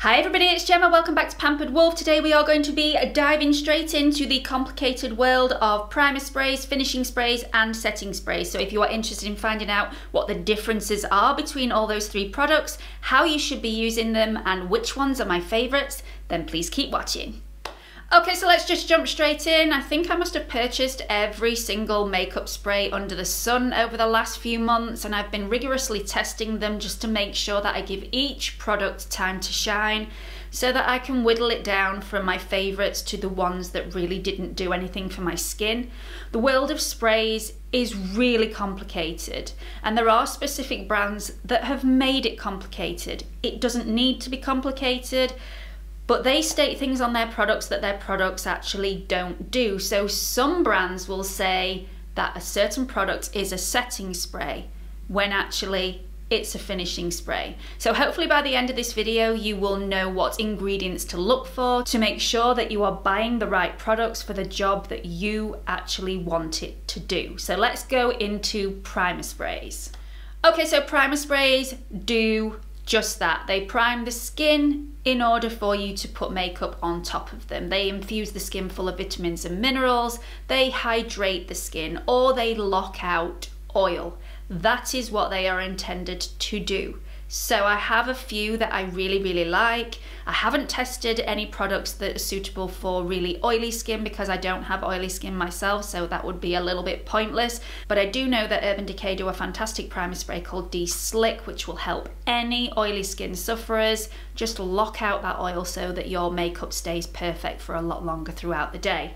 Hi everybody, it's Gemma. Welcome back to Pampered Wolf. Today we are going to be diving straight into the complicated world of primer sprays, finishing sprays and setting sprays. So if you are interested in finding out what the differences are between all those three products, how you should be using them and which ones are my favourites, then please keep watching. Okay, so let's just jump straight in. I think I must have purchased every single makeup spray under the sun over the last few months, and I've been rigorously testing them just to make sure that I give each product time to shine so that I can whittle it down from my favourites to the ones that really didn't do anything for my skin. The world of sprays is really complicated, and there are specific brands that have made it complicated. It doesn't need to be complicated, but they state things on their products that their products actually don't do. So some brands will say that a certain product is a setting spray when actually it's a finishing spray. So hopefully by the end of this video you will know what ingredients to look for to make sure that you are buying the right products for the job that you actually want it to do. So let's go into primer sprays. Okay, so primer sprays do just that. They prime the skin in order for you to put makeup on top of them. They infuse the skin full of vitamins and minerals, they hydrate the skin, or they lock out oil. That is what they are intended to do. So I have a few that I really like. I haven't tested any products that are suitable for really oily skin because I don't have oily skin myself, so that would be a little bit pointless. But I do know that Urban Decay do a fantastic primer spray called De-Slick, which will help any oily skin sufferers just lock out that oil so that your makeup stays perfect for a lot longer throughout the day.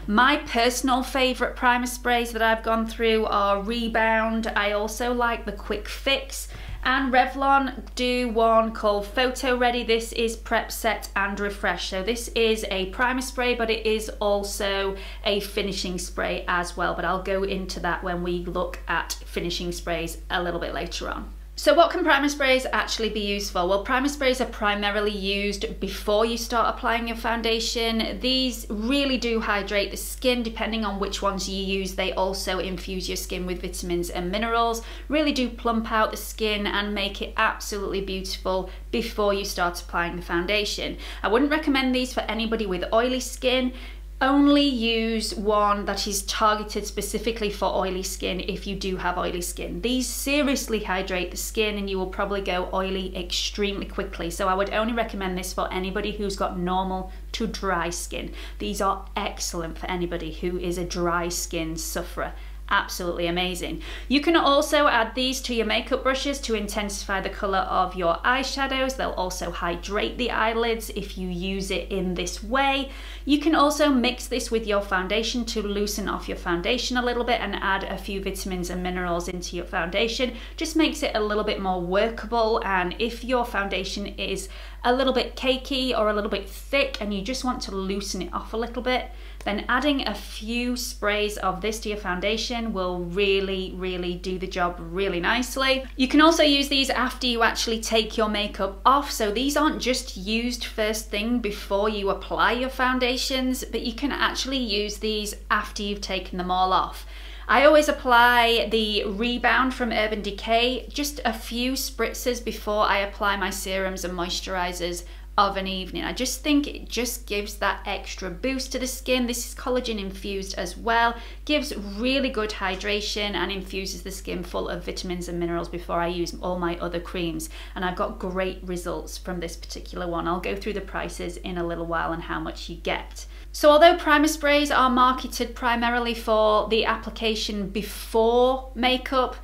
My personal favourite primer sprays that I've gone through are Rebound. I also like the Quick Fix, and Revlon do one called Photoready. This is Prep, Set and Refresh. So this is a primer spray, but it is also a finishing spray as well. But I'll go into that when we look at finishing sprays a little bit later on. So what can primer sprays actually be used for? Well, primer sprays are primarily used before you start applying your foundation. These really do hydrate the skin. Depending on which ones you use, they also infuse your skin with vitamins and minerals, really do plump out the skin and make it absolutely beautiful before you start applying the foundation. I wouldn't recommend these for anybody with oily skin. Only use one that is targeted specifically for oily skin if you do have oily skin. These seriously hydrate the skin and you will probably go oily extremely quickly. So I would only recommend this for anybody who's got normal to dry skin. These are excellent for anybody who is a dry skin sufferer. Absolutely amazing. You can also add these to your makeup brushes to intensify the colour of your eyeshadows. They'll also hydrate the eyelids if you use it in this way. You can also mix this with your foundation to loosen off your foundation a little bit and add a few vitamins and minerals into your foundation. Just makes it a little bit more workable, and if your foundation is a little bit cakey or a little bit thick and you just want to loosen it off a little bit, then adding a few sprays of this to your foundation will really do the job really nicely. You can also use these after you actually take your makeup off, so these aren't just used first thing before you apply your foundations, but you can actually use these after you've taken them all off. I always apply the Rebound from Urban Decay, just a few spritzes before I apply my serums and moisturizers of an evening. I just think it just gives that extra boost to the skin. This is collagen infused as well, gives really good hydration and infuses the skin full of vitamins and minerals before I use all my other creams, and I've got great results from this particular one. I'll go through the prices in a little while and how much you get. So although primer sprays are marketed primarily for the application before makeup,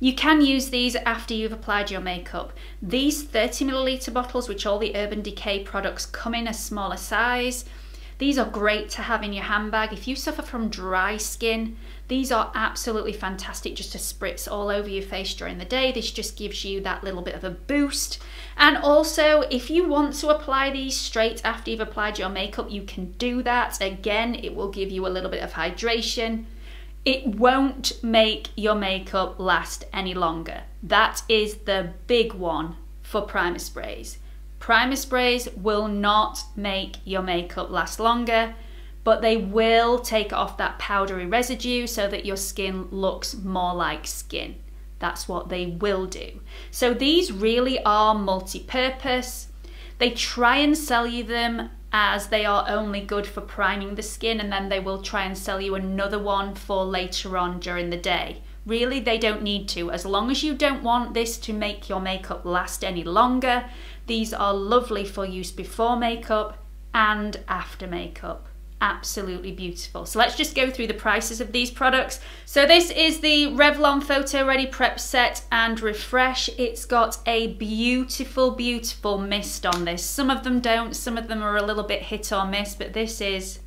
you can use these after you've applied your makeup. These 30ml bottles, which all the Urban Decay products come in a smaller size, these are great to have in your handbag. If you suffer from dry skin, these are absolutely fantastic just to spritz all over your face during the day. This just gives you that little bit of a boost. And also, if you want to apply these straight after you've applied your makeup, you can do that. Again, it will give you a little bit of hydration. It won't make your makeup last any longer. That is the big one for primer sprays. Primer sprays will not make your makeup last longer, but they will take off that powdery residue so that your skin looks more like skin. That's what they will do. So these really are multi-purpose. They try and sell you them as they are only good for priming the skin, and then they will try and sell you another one for later on during the day. Really, they don't need to. As long as you don't want this to make your makeup last any longer, these are lovely for use before makeup and after makeup. Absolutely beautiful. So let's just go through the prices of these products. So this is the Revlon Photoready Prep Set and Refresh. It's got a beautiful, beautiful mist on this. Some of them don't, some of them are a little bit hit or miss, but this is,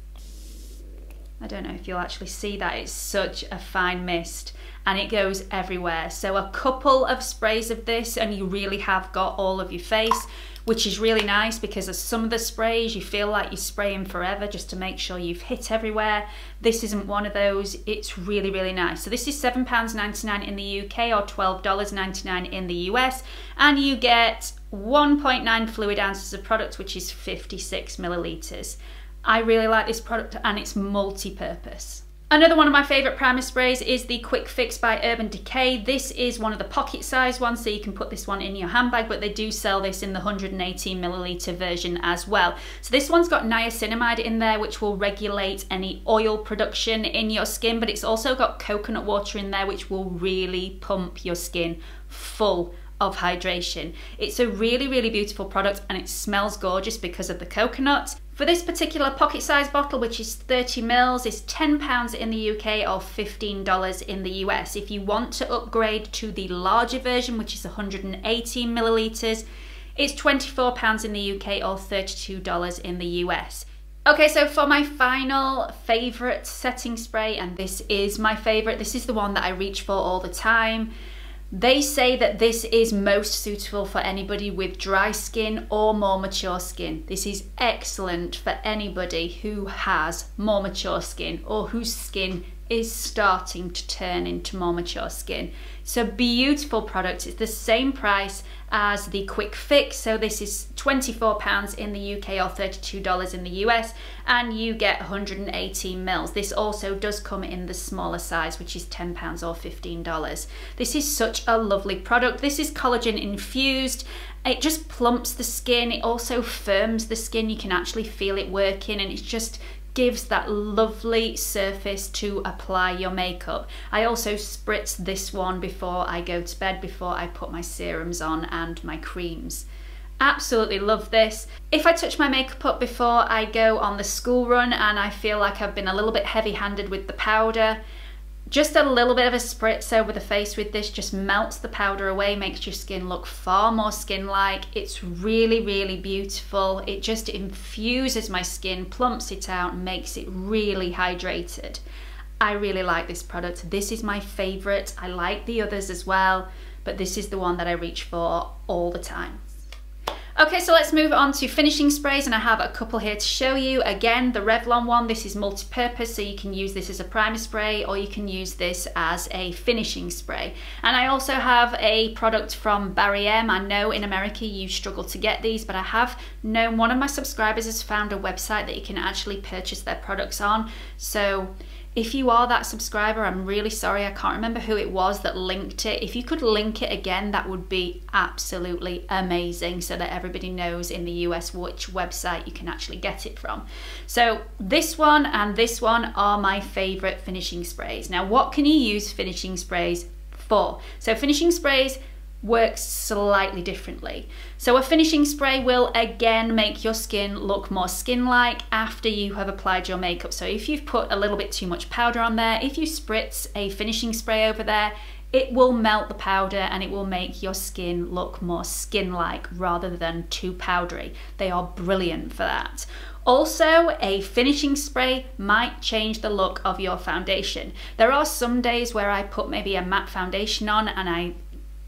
I don't know if you'll actually see that, it's such a fine mist and it goes everywhere. So a couple of sprays of this and you really have got all of your face, which is really nice because of some of the sprays you feel like you're spraying forever just to make sure you've hit everywhere. This isn't one of those. It's really, really nice. So this is £7.99 in the UK or $12.99 in the US, and you get 1.9 fluid ounces of product, which is 56 millilitres. I really like this product and it's multi-purpose. Another one of my favourite primer sprays is the Quick Fix by Urban Decay. This is one of the pocket size ones, so you can put this one in your handbag, but they do sell this in the 118 milliliter version as well. So this one's got niacinamide in there, which will regulate any oil production in your skin, but it's also got coconut water in there, which will really pump your skin full of hydration. It's a really, really beautiful product and it smells gorgeous because of the coconut. For this particular pocket size bottle, which is 30 mils, is £10 in the UK or $15 in the US. If you want to upgrade to the larger version, which is 118 millilitres, it's £24 in the UK or $32 in the US. Okay, so for my final favourite setting spray, and this is my favourite, this is the one that I reach for all the time. They say that this is most suitable for anybody with dry skin or more mature skin. This is excellent for anybody who has more mature skin or whose skin is starting to turn into more mature skin. It's a beautiful product. It's the same price as the Quick Fix. So this is £24 in the UK or $32 in the US, and you get 118 mils. This also does come in the smaller size, which is £10 or $15. This is such a lovely product. This is collagen infused. It just plumps the skin. It also firms the skin. You can actually feel it working, and it just gives that lovely surface to apply your makeup. I also spritz this one before I go to bed, before I put my serums on and my creams. Absolutely love this. If I touch my makeup up before I go on the school run and I feel like I've been a little bit heavy-handed with the powder, just a little bit of a spritz over the face with this just melts the powder away, makes your skin look far more skin-like. It's really, really beautiful. It just infuses my skin, plumps it out, and makes it really hydrated. I really like this product. This is my favourite. I like the others as well, but this is the one that I reach for all the time. Okay, so let's move on to finishing sprays, and I have a couple here to show you. Again, the Revlon one, this is multi-purpose, so you can use this as a primer spray or you can use this as a finishing spray. And I also have a product from Barry M. I know in America you struggle to get these, but I have known one of my subscribers has found a website that you can actually purchase their products on. So if you are that subscriber, I'm really sorry, I can't remember who it was that linked it. If you could link it again, that would be absolutely amazing, so that everybody knows in the US which website you can actually get it from. So this one and this one are my favorite finishing sprays. Now, what can you use finishing sprays for? So finishing sprays works slightly differently. So a finishing spray will again make your skin look more skin-like after you have applied your makeup. So if you've put a little bit too much powder on there, if you spritz a finishing spray over there, it will melt the powder and it will make your skin look more skin-like rather than too powdery. They are brilliant for that. Also, a finishing spray might change the look of your foundation. There are some days where I put maybe a matte foundation on and I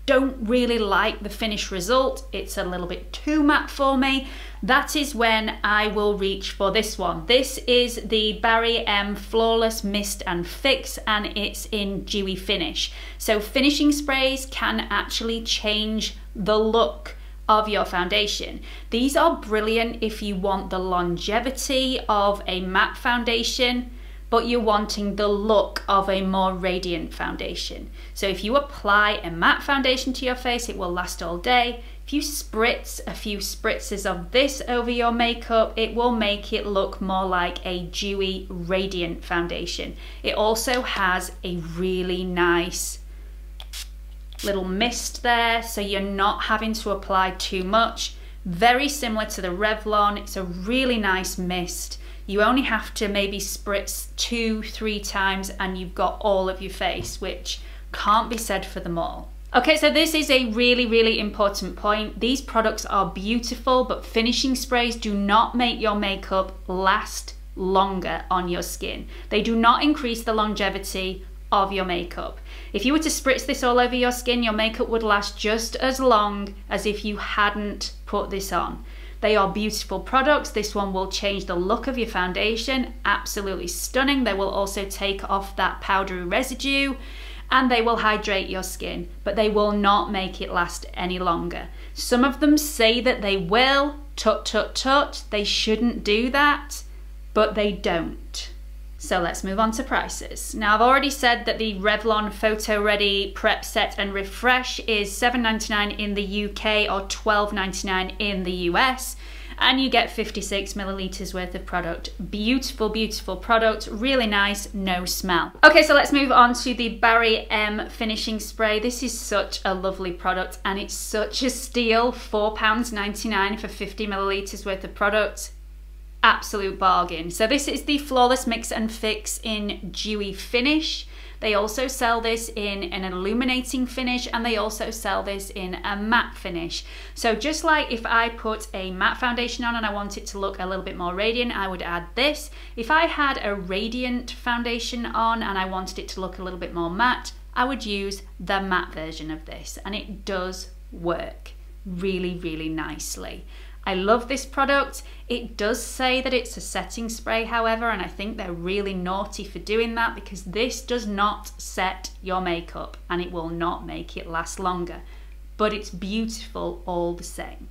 don't really like the finished result. It's a little bit too matte for me. That is when I will reach for this one. This is the Barry M Flawless Mist and Fix, and it's in Dewy finish. So finishing sprays can actually change the look of your foundation. These are brilliant if you want the longevity of a matte foundation, but you're wanting the look of a more radiant foundation. So if you apply a matte foundation to your face, it will last all day. If you spritz a few spritzes of this over your makeup, it will make it look more like a dewy, radiant foundation. It also has a really nice little mist there, so you're not having to apply too much. Very similar to the Revlon, it's a really nice mist. You only have to maybe spritz 2-3 times and you've got all of your face, which can't be said for them all. Okay, so this is a really, really important point. These products are beautiful, but finishing sprays do not make your makeup last longer on your skin. They do not increase the longevity of your makeup. If you were to spritz this all over your skin, your makeup would last just as long as if you hadn't put this on. They are beautiful products. This one will change the look of your foundation, absolutely stunning. They will also take off that powdery residue and they will hydrate your skin, but they will not make it last any longer. Some of them say that they will, tut tut tut, they shouldn't do that, but they don't. So let's move on to prices. Now I've already said that the Revlon Photoready Prep Set and Refresh is $7.99 in the UK or $12.99 in the US, and you get 56 milliliters worth of product. Beautiful, beautiful product, really nice, no smell. Okay, so let's move on to the Barry M Finishing Spray. This is such a lovely product and it's such a steal, £4.99 for 50 milliliters worth of product. Absolute bargain. So this is the Flawless Mix and Fix in Dewy Finish. They also sell this in an illuminating finish and they also sell this in a matte finish. So just like if I put a matte foundation on and I want it to look a little bit more radiant, I would add this. If I had a radiant foundation on and I wanted it to look a little bit more matte, I would use the matte version of this, and it does work really, really nicely. I love this product. It does say that it's a setting spray, however, and I think they're really naughty for doing that because this does not set your makeup and it will not make it last longer, but it's beautiful all the same.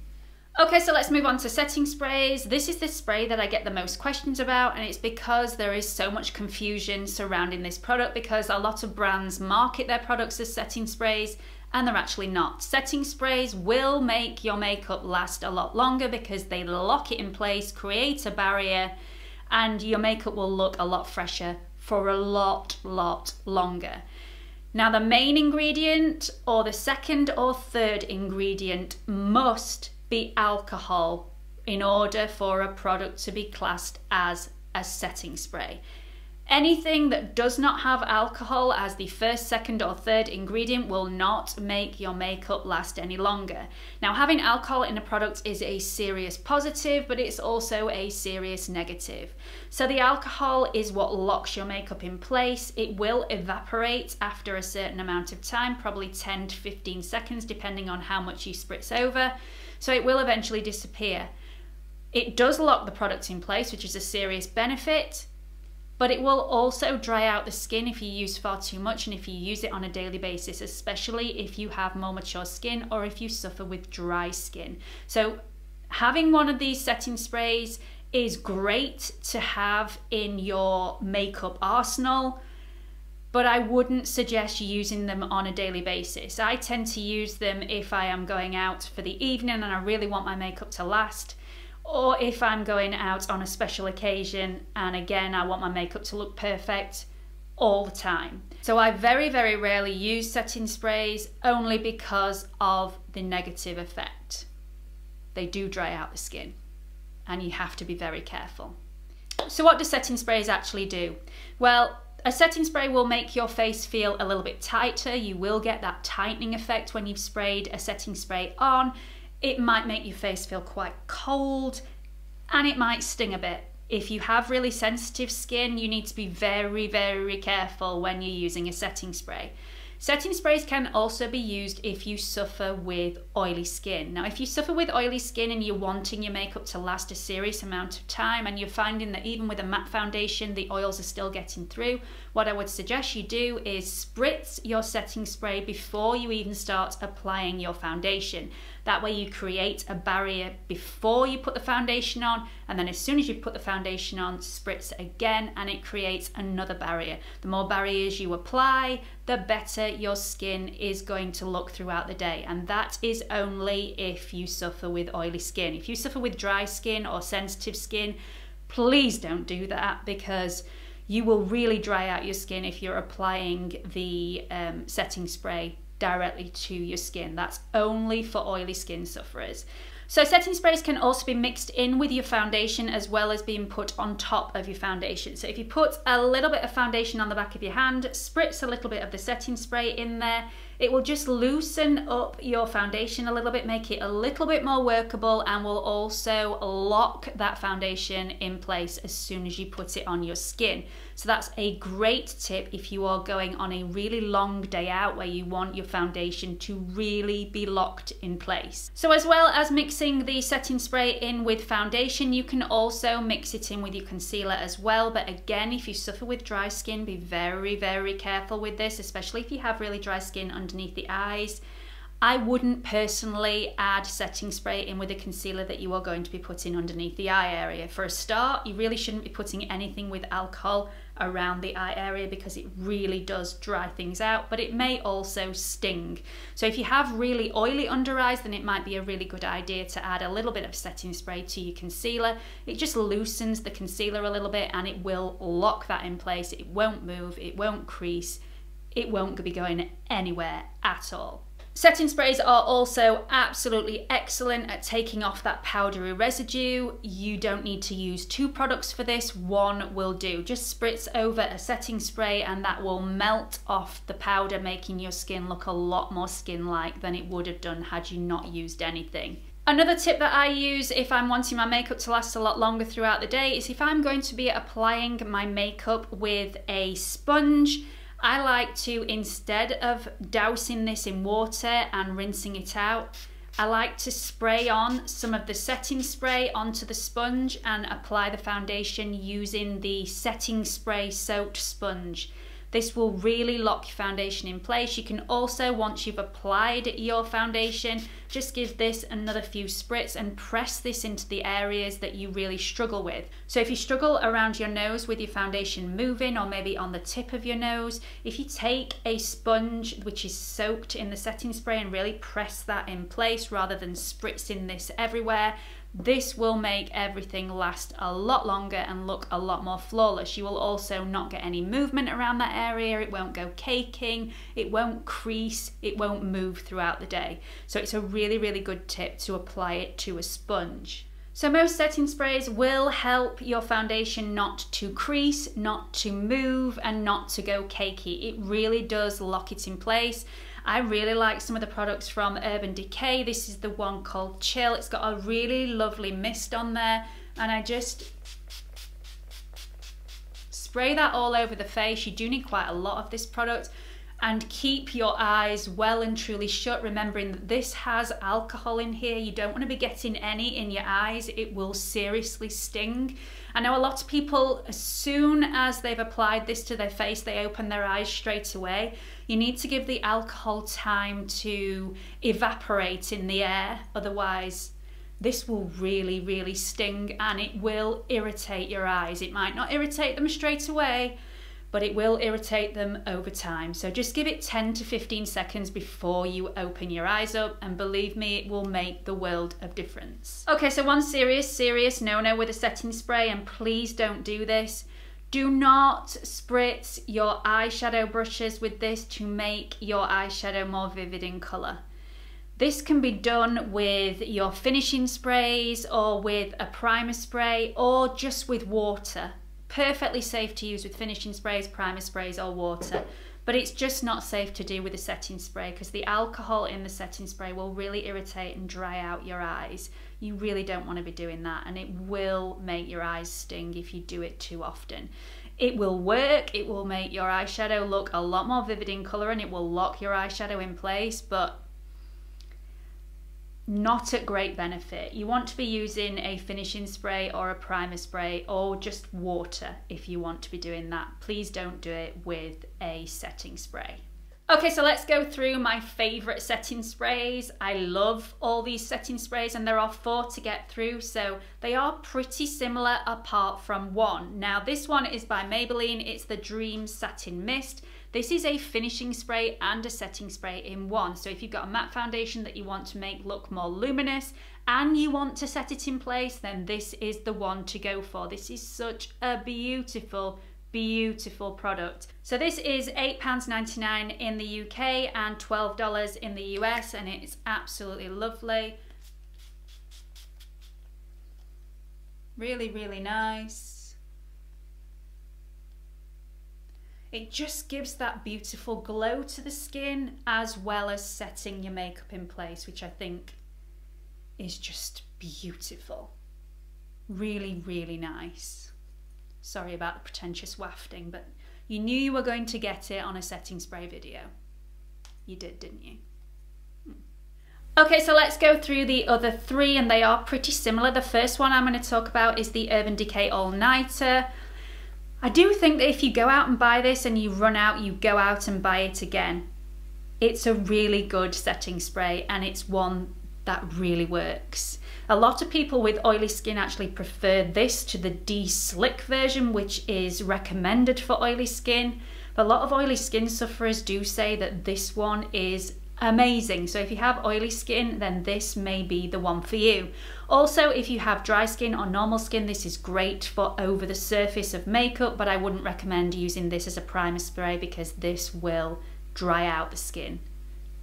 Okay, so let's move on to setting sprays. This is the spray that I get the most questions about, and it's because there is so much confusion surrounding this product because a lot of brands market their products as setting sprays and they're actually not. Setting sprays will make your makeup last a lot longer because they lock it in place, create a barrier, and your makeup will look a lot fresher for a lot longer. Now the main ingredient or the second or third ingredient must be alcohol in order for a product to be classed as a setting spray. Anything that does not have alcohol as the first, second or third ingredient will not make your makeup last any longer. Now having alcohol in a product is a serious positive, but it's also a serious negative. So the alcohol is what locks your makeup in place. It will evaporate after a certain amount of time, probably 10 to 15 seconds depending on how much you spritz over. So it will eventually disappear. It does lock the product in place, which is a serious benefit, but it will also dry out the skin if you use far too much and if you use it on a daily basis, especially if you have more mature skin or if you suffer with dry skin. So having one of these setting sprays is great to have in your makeup arsenal, but I wouldn't suggest using them on a daily basis. I tend to use them if I am going out for the evening and I really want my makeup to last, or if I'm going out on a special occasion and again I want my makeup to look perfect all the time. So I very, very rarely use setting sprays only because of the negative effect. They do dry out the skin and you have to be very careful. So what do setting sprays actually do? Well, a setting spray will make your face feel a little bit tighter. You will get that tightening effect when you've sprayed a setting spray on. It might make your face feel quite cold and it might sting a bit. If you have really sensitive skin, you need to be very, very careful when you're using a setting spray. Setting sprays can also be used if you suffer with oily skin. Now, if you suffer with oily skin and you're wanting your makeup to last a serious amount of time and you're finding that even with a matte foundation, the oils are still getting through, what I would suggest you do is spritz your setting spray before you even start applying your foundation. That way you create a barrier before you put the foundation on, and then as soon as you put the foundation on, spritz again, and it creates another barrier. The more barriers you apply, the better your skin is going to look throughout the day, and that is only if you suffer with oily skin. If you suffer with dry skin or sensitive skin, please don't do that, because you will really dry out your skin if you're applying the setting spray directly to your skin. That's only for oily skin sufferers. So setting sprays can also be mixed in with your foundation as well as being put on top of your foundation. So if you put a little bit of foundation on the back of your hand, spritz a little bit of the setting spray in there, it will just loosen up your foundation a little bit, make it a little bit more workable, and will also lock that foundation in place as soon as you put it on your skin. So that's a great tip if you are going on a really long day out where you want your foundation to really be locked in place. So as well as mixing the setting spray in with foundation, you can also mix it in with your concealer as well. But again, if you suffer with dry skin, be very, very careful with this, especially if you have really dry skin underneath the eyes. I wouldn't personally add setting spray in with a concealer that you are going to be putting underneath the eye area. For a start, you really shouldn't be putting anything with alcohol around the eye area because it really does dry things out, but it may also sting. So if you have really oily under eyes, then it might be a really good idea to add a little bit of setting spray to your concealer. It just loosens the concealer a little bit and it will lock that in place. It won't move, it won't crease, it won't be going anywhere at all. Setting sprays are also absolutely excellent at taking off that powdery residue. You don't need to use 2 products for this, 1 will do. Just spritz over a setting spray and that will melt off the powder, making your skin look a lot more skin-like than it would have done had you not used anything. Another tip that I use if I'm wanting my makeup to last a lot longer throughout the day is if I'm going to be applying my makeup with a sponge, I like to, instead of dousing this in water and rinsing it out, I like to spray on some of the setting spray onto the sponge and apply the foundation using the setting spray soaked sponge. This will really lock your foundation in place. You can also, once you've applied your foundation, just give this another few spritz and press this into the areas that you really struggle with. So if you struggle around your nose with your foundation moving, or maybe on the tip of your nose, if you take a sponge which is soaked in the setting spray and really press that in place rather than spritzing this everywhere, this will make everything last a lot longer and look a lot more flawless. You will also not get any movement around that area, it won't go caking, it won't crease, it won't move throughout the day. So it's a really, really good tip to apply it to a sponge. So most setting sprays will help your foundation not to crease, not to move, and not to go cakey. It really does lock it in place. I really like some of the products from Urban Decay. This is the one called Chill. It's got a really lovely mist on there, and I just spray that all over the face. You do need quite a lot of this product, and keep your eyes well and truly shut, remembering that this has alcohol in here. You don't want to be getting any in your eyes. It will seriously sting. I know a lot of people, as soon as they've applied this to their face, they open their eyes straight away. You need to give the alcohol time to evaporate in the air, otherwise this will really, really sting and it will irritate your eyes. It might not irritate them straight away, but it will irritate them over time. So just give it 10 to 15 seconds before you open your eyes up, and believe me, it will make the world of difference. Okay, so one serious no-no with a setting spray, and please don't do this. Do not spritz your eyeshadow brushes with this to make your eyeshadow more vivid in colour. This can be done with your finishing sprays or with a primer spray or just with water. Perfectly safe to use with finishing sprays, primer sprays or water, but it's just not safe to do with a setting spray because the alcohol in the setting spray will really irritate and dry out your eyes. You really don't want to be doing that, and it will make your eyes sting if you do it too often. It will work, it will make your eyeshadow look a lot more vivid in colour, and it will lock your eyeshadow in place, but not at great benefit. You want to be using a finishing spray or a primer spray, or just water if you want to be doing that. Please don't do it with a setting spray. Okay, so let's go through my favourite setting sprays. I love all these setting sprays, and there are 4 to get through, so they are pretty similar apart from one. Now this one is by Maybelline, it's the Dream Satin Mist. This is a finishing spray and a setting spray in one. So if you've got a matte foundation that you want to make look more luminous and you want to set it in place, then this is the one to go for. This is such a beautiful, beautiful product. So this is £8.99 in the UK and $12 in the US, and it's absolutely lovely. Really, really nice. It just gives that beautiful glow to the skin, as well as setting your makeup in place, which I think is just beautiful. Really, really nice. Sorry about the pretentious wafting, but you knew you were going to get it on a setting spray video. You did, didn't you? Okay, so let's go through the other 3, and they are pretty similar. The first one I'm going to talk about is the Urban Decay All Nighter. I do think that if you go out and buy this and you run out, you go out and buy it again. It's a really good setting spray, and it's one that really works. A lot of people with oily skin actually prefer this to the de-slick version, which is recommended for oily skin. But a lot of oily skin sufferers do say that this one is amazing. So if you have oily skin, then this may be the one for you. Also, if you have dry skin or normal skin, this is great for over the surface of makeup, but I wouldn't recommend using this as a primer spray because this will dry out the skin.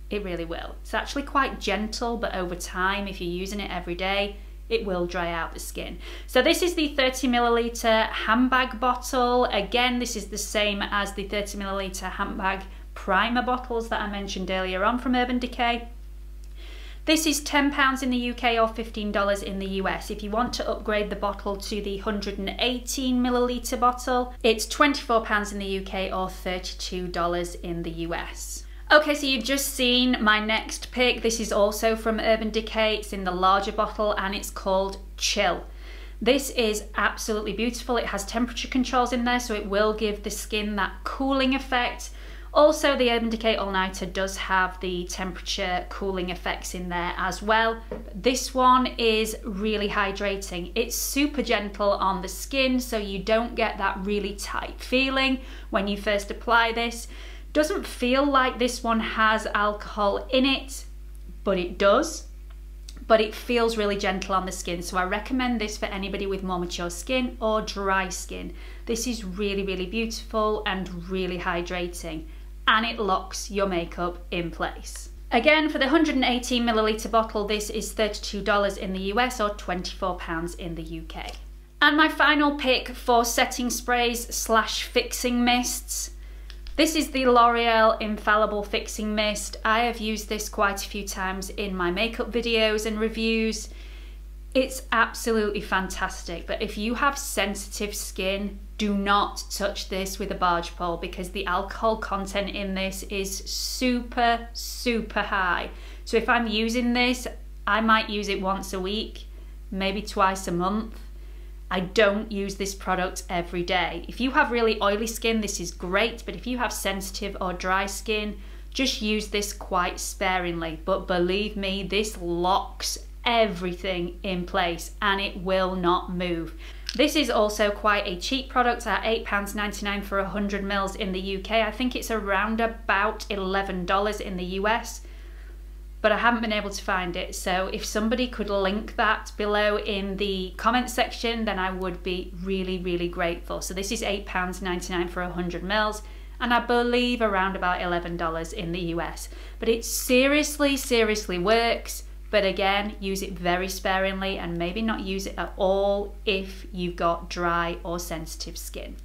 It really will. It's actually quite gentle, but over time, if you're using it every day, it will dry out the skin. So this is the 30ml handbag bottle. Again, this is the same as the 30ml handbag primer bottles that I mentioned earlier on from Urban Decay. This is £10 in the UK or $15 in the US. If you want to upgrade the bottle to the 118ml bottle, it's £24 in the UK or $32 in the US. Okay, so you've just seen my next pick. This is also from Urban Decay. It's in the larger bottle and it's called Chill. This is absolutely beautiful. It has temperature controls in there, so it will give the skin that cooling effect. Also, the Urban Decay All Nighter does have the temperature cooling effects in there as well. This one is really hydrating. It's super gentle on the skin, so you don't get that really tight feeling when you first apply this. Doesn't feel like this one has alcohol in it, but it does. But it feels really gentle on the skin, so I recommend this for anybody with more mature skin or dry skin. This is really, really beautiful and really hydrating, and it locks your makeup in place. Again, for the 118ml bottle, this is $32 in the US or £24 in the UK. And my final pick for setting sprays / fixing mists. This is the L'Oreal Infallible Fixing Mist. I have used this quite a few times in my makeup videos and reviews. It's absolutely fantastic, but if you have sensitive skin, do not touch this with a barge pole because the alcohol content in this is super, super high. So if I'm using this, I might use it once a week, maybe twice a month. I don't use this product every day. If you have really oily skin, this is great, but if you have sensitive or dry skin, just use this quite sparingly. But believe me, this locks everything in place and it will not move. This is also quite a cheap product at £8.99 for 100ml in the UK. I think it's around about $11 in the US. But I haven't been able to find it, so if somebody could link that below in the comment section, then I would be really, really grateful. So this is £8.99 for 100ml, and I believe around about $11 in the US. But it seriously, seriously works, but again, use it very sparingly and maybe not use it at all if you've got dry or sensitive skin.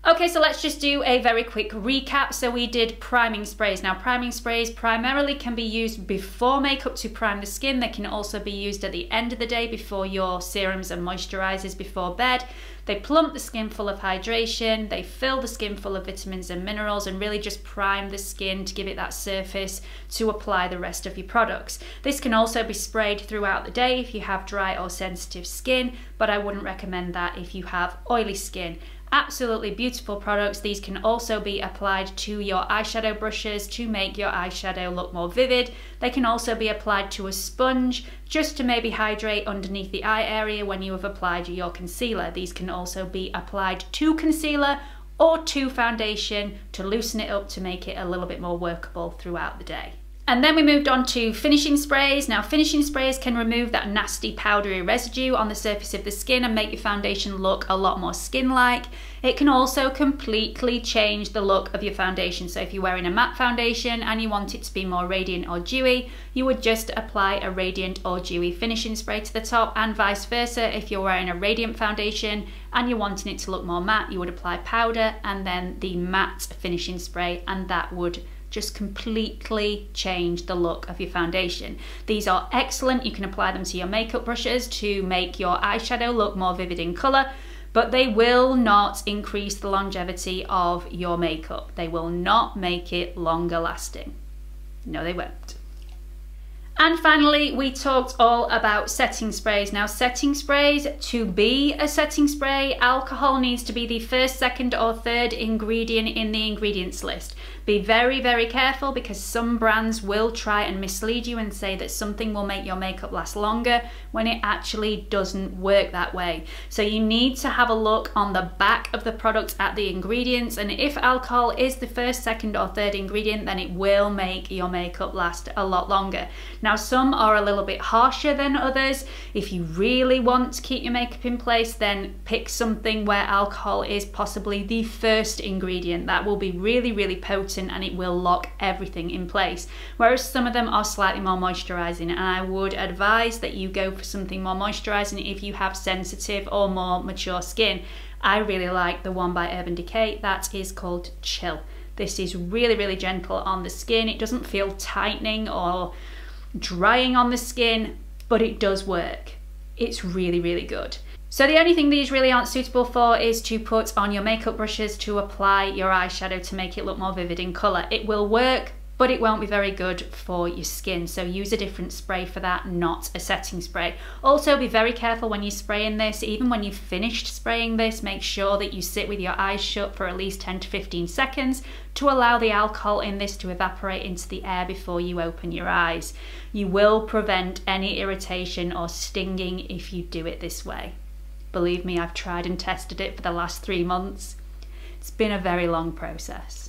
Okay, so let's just do a very quick recap. So we did priming sprays. Now, priming sprays primarily can be used before makeup to prime the skin. They can also be used at the end of the day before your serums and moisturizers before bed. They plump the skin full of hydration, they fill the skin full of vitamins and minerals, and really just prime the skin to give it that surface to apply the rest of your products. This can also be sprayed throughout the day if you have dry or sensitive skin, but I wouldn't recommend that if you have oily skin. Absolutely beautiful products. These can also be applied to your eyeshadow brushes to make your eyeshadow look more vivid. They can also be applied to a sponge just to maybe hydrate underneath the eye area when you have applied your concealer. These can also be applied to concealer or to foundation to loosen it up to make it a little bit more workable throughout the day. And then we moved on to finishing sprays. Now, finishing sprays can remove that nasty powdery residue on the surface of the skin and make your foundation look a lot more skin-like. It can also completely change the look of your foundation. So if you're wearing a matte foundation and you want it to be more radiant or dewy, you would just apply a radiant or dewy finishing spray to the top, and vice versa. If you're wearing a radiant foundation and you're wanting it to look more matte, you would apply powder and then the matte finishing spray, and that would just completely change the look of your foundation. These are excellent. You can apply them to your makeup brushes to make your eyeshadow look more vivid in colour, but they will not increase the longevity of your makeup. They will not make it longer lasting. No, they won't. And finally, we talked all about setting sprays. Now, setting sprays, to be a setting spray, alcohol needs to be the first, second, or third ingredient in the ingredients list. Be very, very careful, because some brands will try and mislead you and say that something will make your makeup last longer when it actually doesn't work that way. So you need to have a look on the back of the product at the ingredients, and if alcohol is the first, second, or third ingredient, then it will make your makeup last a lot longer. Now, some are a little bit harsher than others. If you really want to keep your makeup in place, then pick something where alcohol is possibly the first ingredient. That will be really, really potent and it will lock everything in place. Whereas some of them are slightly more moisturizing, and I would advise that you go for something more moisturizing if you have sensitive or more mature skin. I really like the one by Urban Decay that is called Chill. This is really, really gentle on the skin. It doesn't feel tightening or drying on the skin, but it does work. It's really, really good. So the only thing these really aren't suitable for is to put on your makeup brushes to apply your eyeshadow to make it look more vivid in colour. It will work, but it won't be very good for your skin. So use a different spray for that, not a setting spray. Also, be very careful when you're spraying this. Even when you've finished spraying this, make sure that you sit with your eyes shut for at least 10 to 15 seconds to allow the alcohol in this to evaporate into the air before you open your eyes. You will prevent any irritation or stinging if you do it this way. Believe me, I've tried and tested it for the last 3 months. It's been a very long process.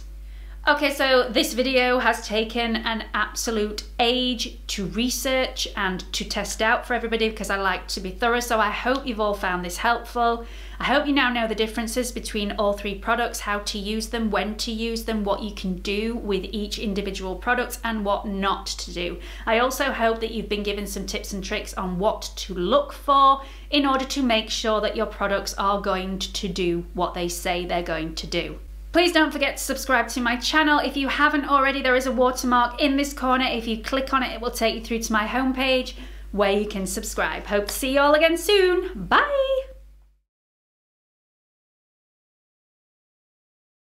Okay, so this video has taken an absolute age to research and to test out for everybody, because I like to be thorough. So I hope you've all found this helpful. I hope you now know the differences between all 3 products, how to use them, when to use them, what you can do with each individual product and what not to do. I also hope that you've been given some tips and tricks on what to look for in order to make sure that your products are going to do what they say they're going to do. Please don't forget to subscribe to my channel. If you haven't already, there is a watermark in this corner. If you click on it, it will take you through to my homepage where you can subscribe. Hope to see you all again soon. Bye!